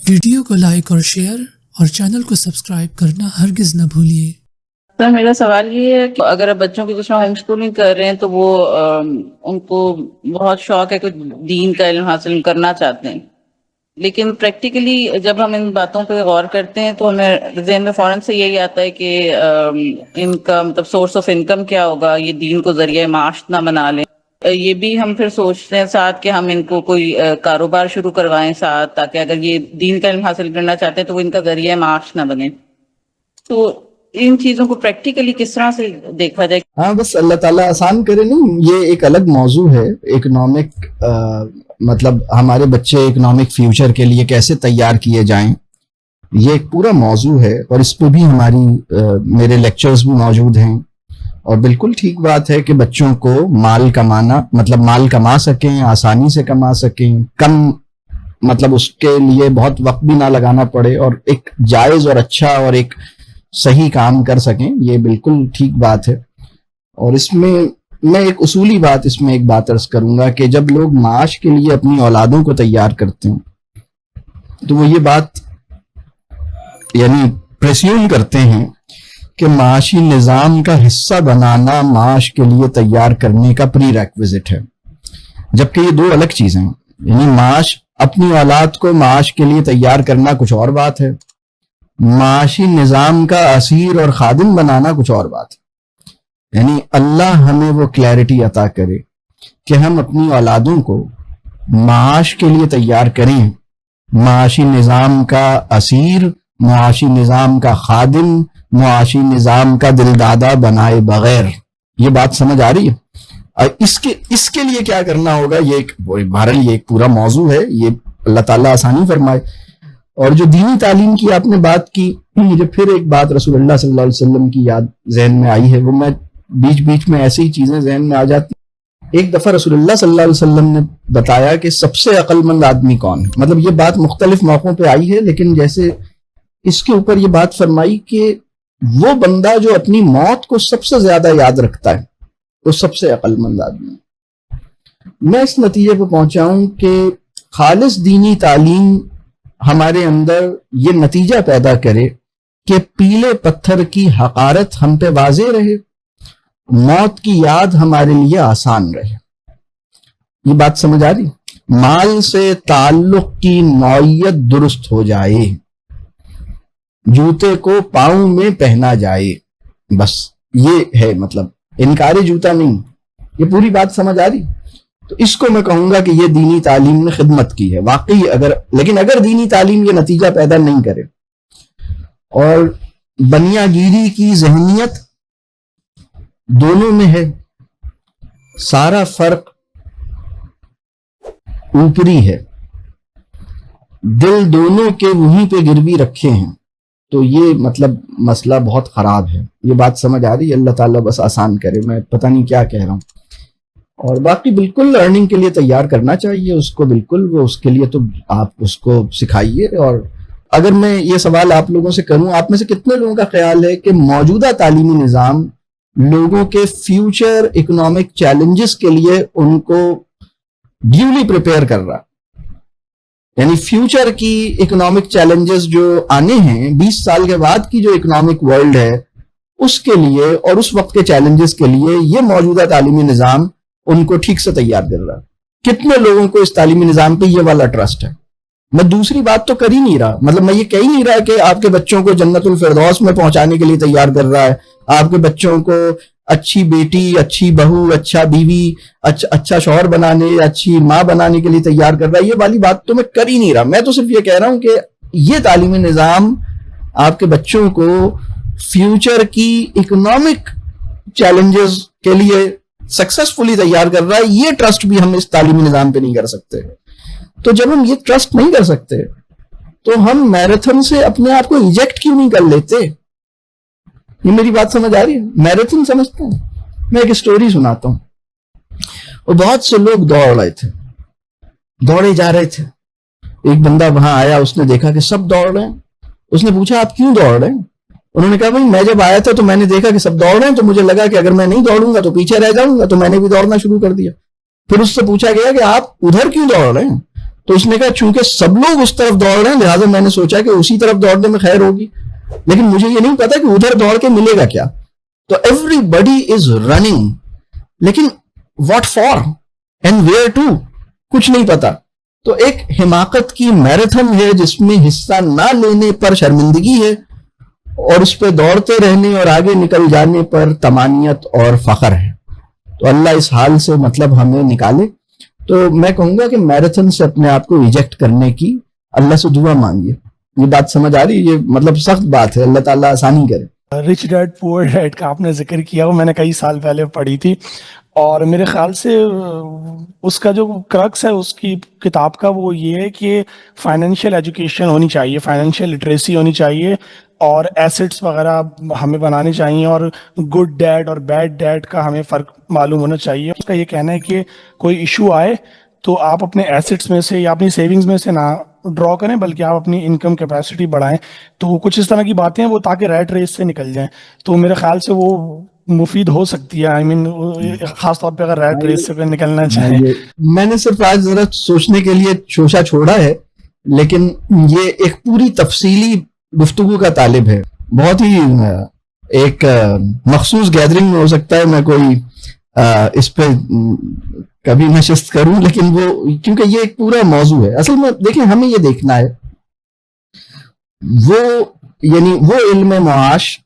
Video کو like اور share اور چینل کو سبسکرائب کرنا ہرگز نہ بھولیے۔ سر میرا سوال یہ ہے کہ اگر آپ بچوں کی کچھ ہوم اسکولنگ کر رہے ہیں تو وہ ان کو بہت شوق ہے کہ دین کا علم حاصل کرنا چاہتے ہیں، لیکن پریکٹیکلی جب ہم ان باتوں پہ غور کرتے ہیں تو ہمیں ذہن میں فوراً سے یہی آتا ہے کہ ان کا مطلب سورس آف انکم کیا ہوگا، یہ دین کو ذریعہ معاش نہ بنا لیں۔ یہ بھی ہم پھر سوچتے ہیں ساتھ کہ ہم ان کو کوئی کاروبار شروع کروائیں ساتھ، تاکہ اگر یہ دین کا علم حاصل کرنا چاہتے ہیں تو وہ ان کا ذریعہ معاش نہ بنے۔ تو ان چیزوں کو پریکٹیکلی کس طرح سے دیکھا جائے؟ ہاں بس اللہ تعالیٰ آسان کرے نہیں، یہ ایک الگ موضوع ہے۔ اکنامک مطلب ہمارے بچے اکنامک فیوچر کے لیے کیسے تیار کیے جائیں، یہ ایک پورا موضوع ہے، اور اس پہ بھی ہماری میرے لیکچرز بھی موجود ہیں۔ اور بالکل ٹھیک بات ہے کہ بچوں کو مال کمانا مطلب مال کما سکیں، آسانی سے کما سکیں، کم مطلب اس کے لیے بہت وقت بھی نہ لگانا پڑے، اور ایک جائز اور اچھا اور ایک صحیح کام کر سکیں، یہ بالکل ٹھیک بات ہے۔ اور اس میں میں ایک اصولی بات اس میں ایک بات عرض کروں گا کہ جب لوگ معاش کے لیے اپنی اولادوں کو تیار کرتے ہیں تو وہ یہ بات یعنی پریسیوم کرتے ہیں کہ معاشی نظام کا حصہ بنانا معاش کے لیے تیار کرنے کا پری ریکویزٹ ہے، جبکہ یہ دو الگ چیزیں ہیں۔ یعنی معاش اپنی اولاد کو معاش کے لیے تیار کرنا کچھ اور بات ہے، معاشی نظام کا اسیر اور خادم بنانا کچھ اور بات ہے۔ یعنی اللہ ہمیں وہ کلیئرٹی عطا کرے کہ ہم اپنی اولادوں کو معاش کے لیے تیار کریں، معاشی نظام کا اسیر، معاشی نظام کا خادم، معاشی نظام کا دلدادہ بنائے بغیر۔ یہ بات سمجھ آ رہی ہے؟ اس کے لیے کیا کرنا ہوگا، یہ بہرحال یہ ایک پورا موضوع ہے، یہ اللہ تعالیٰ آسانی فرمائے۔ اور جو دینی تعلیم کی آپ نے بات کی، مجھے پھر ایک بات رسول اللہ صلی اللہ علیہ وسلم کی یاد ذہن میں آئی ہے، وہ میں بیچ میں ایسی ہی چیزیں ذہن میں آ جاتی۔ ایک دفعہ رسول اللہ صلی اللہ علیہ وسلم نے بتایا کہ سب سے عقل مند آدمی کون ہے۔ مطلب یہ بات مختلف موقعوں پہ آئی ہے، لیکن جیسے اس کے اوپر یہ بات فرمائی کہ وہ بندہ جو اپنی موت کو سب سے زیادہ یاد رکھتا ہے وہ سب سے عقل مند آدمی ہے۔ میں اس نتیجے پہ پہنچا ہوں کہ خالص دینی تعلیم ہمارے اندر یہ نتیجہ پیدا کرے کہ پیلے پتھر کی حقارت ہم پہ واضح رہے، موت کی یاد ہمارے لیے آسان رہے۔ یہ بات سمجھ آ رہی؟ مال سے تعلق کی نوعیت درست ہو جائے، جوتے کو پاؤں میں پہنا جائے، بس یہ ہے مطلب، انکار جوتا نہیں۔ یہ پوری بات سمجھ آ رہی؟ تو اس کو میں کہوں گا کہ یہ دینی تعلیم نے خدمت کی ہے واقعی۔ لیکن اگر دینی تعلیم یہ نتیجہ پیدا نہیں کرے اور بنیا گیری کی ذہنیت دونوں میں ہے، سارا فرق اوپری ہے، دل دونوں کے وہیں پہ گروی رکھے ہیں، تو یہ مطلب مسئلہ بہت خراب ہے۔ یہ بات سمجھ آ رہی ہے؟ اللہ تعالیٰ بس آسان کرے، میں پتہ نہیں کیا کہہ رہا ہوں۔ اور باقی بالکل لرننگ کے لیے تیار کرنا چاہیے اس کو، بالکل وہ اس کے لیے تو آپ اس کو سکھائیے۔ اور اگر میں یہ سوال آپ لوگوں سے کروں، آپ میں سے کتنے لوگوں کا خیال ہے کہ موجودہ تعلیمی نظام لوگوں کے فیوچر اکنامک چیلنجز کے لیے ان کو ڈیولی پریپیئر کر رہا؟ یعنی فیوچر کی اکنامک چیلنجز جو آنے ہیں 20 سال کے بعد کی جو اکنامک ورلڈ ہے اس کے لیے اور اس وقت کے چیلنجز کے لیے یہ موجودہ تعلیمی نظام ان کو ٹھیک سے تیار کر رہا؟ کتنے لوگوں کو اس تعلیمی نظام پہ یہ والا ٹرسٹ ہے؟ میں دوسری بات تو کر ہی نہیں رہا، مطلب میں یہ کہہ ہی نہیں رہا کہ آپ کے بچوں کو جنت الفردوس میں پہنچانے کے لیے تیار کر رہا ہے، آپ کے بچوں کو اچھی بیٹی، اچھی بہو، اچھا بیوی، اچھا شوہر بنانے، اچھی ماں بنانے کے لیے تیار کر رہا ہے۔ یہ والی بات تو میں کر ہی نہیں رہا، میں تو صرف یہ کہہ رہا ہوں کہ یہ تعلیمی نظام آپ کے بچوں کو فیوچر کی اکنامک چیلنجز کے لیے سکسیسفلی تیار کر رہا ہے۔ یہ ٹرسٹ بھی ہم اس تعلیمی نظام پہ نہیں کر سکتے۔ تو جب ہم یہ ٹرسٹ نہیں کر سکتے تو ہم میراتھن سے اپنے آپ کو ایجیکٹ کیوں نہیں کر لیتے؟ یہ میری بات سمجھ آ رہی ہے؟ میراتھن سمجھتے ہیں؟ میں ایک اسٹوری سناتا ہوں۔ اور بہت سے لوگ دوڑے جا رہے تھے، ایک بندہ وہاں آیا، اس نے دیکھا کہ سب دوڑ رہے ہیں، اس نے پوچھا آپ کیوں دوڑ رہے ہیں؟ انہوں نے کہا بھائی میں جب آیا تھا تو میں نے دیکھا کہ سب دوڑ رہے ہیں، تو مجھے لگا کہ اگر میں نہیں دوڑوں گا تو پیچھے رہ جاؤں گا، تو میں نے بھی دوڑنا شروع کر دیا۔ پھر اس سے پوچھا گیا کہ آپ ادھر کیوں دوڑ رہے ہیں؟ تو اس نے کہا چونکہ سب لوگ اس طرف دوڑ رہے ہیں لہٰذا میں نے سوچا کہ اسی طرف دوڑنے میں خیر ہوگی, لیکن مجھے یہ نہیں پتا کہ ادھر دوڑ کے ملے گا کیا. تو ایوری بڈی از رننگ, لیکن what for and where to کچھ نہیں پتا. تو ایک حماقت کی میراتھن ہے جس میں حصہ نہ لینے پر شرمندگی ہے, اور اس پہ دوڑتے رہنے اور آگے نکل جانے پر طمانیت اور فخر ہے. تو اللہ اس حال سے مطلب ہمیں نکالے. تو میں کہوں گا کہ میراتھن سے اپنے آپ کو ایجیکٹ کرنے کی اللہ سے دعا مانگیے. یہ بات سمجھ آ رہی ہے؟ یہ مطلب سخت بات ہے, اللہ تعالیٰ آسانی کرے. رچ ڈیڈ پور ڈیڈ کا آپ نے ذکر کیا, وہ میں نے کئی سال پہلے پڑھی تھی, اور میرے خیال سے اس کا جو کرکس ہے اس کی کتاب کا وہ یہ ہے کہ فائنینشیل ایجوکیشن ہونی چاہیے, فائنینشیل لٹریسی ہونی چاہیے, اور ایسٹس وغیرہ ہمیں بنانے چاہیے, اور گڈ ڈیڈ اور بیڈ ڈیڈ کا ہمیں فرق معلوم ہونا چاہیے. اس کا یہ کہنا ہے کہ کوئی ایشو آئے تو آپ اپنے ایسٹس میں سے یا اپنی سیونگز میں سے نہ ڈرا کریں بلکہ آپ اپنی انکم کیپیسٹی بڑھائیں. تو کچھ اس طرح کی باتیں ہیں وہ تاکہ ریٹ ریس سے نکل جائیں. تو میرے خیال سے وہ مفید ہو سکتی ہے, آئی مین خاص طور پہ اگر ریٹ ریس سے نکلنا چاہیں. میں نے صرف آج ذرا سوچنے کے لیے شوشہ چھوڑا ہے, لیکن یہ ایک پوری تفصیلی گفتگو کا طالب ہے. بہت ہی ایک مخصوص گیدرنگ میں ہو سکتا ہے میں کوئی اس پہ کبھی نشست کروں, لیکن وہ کیونکہ یہ ایک پورا موضوع ہے. اصل میں دیکھیں ہمیں یہ دیکھنا ہے وہ یعنی وہ علم معاش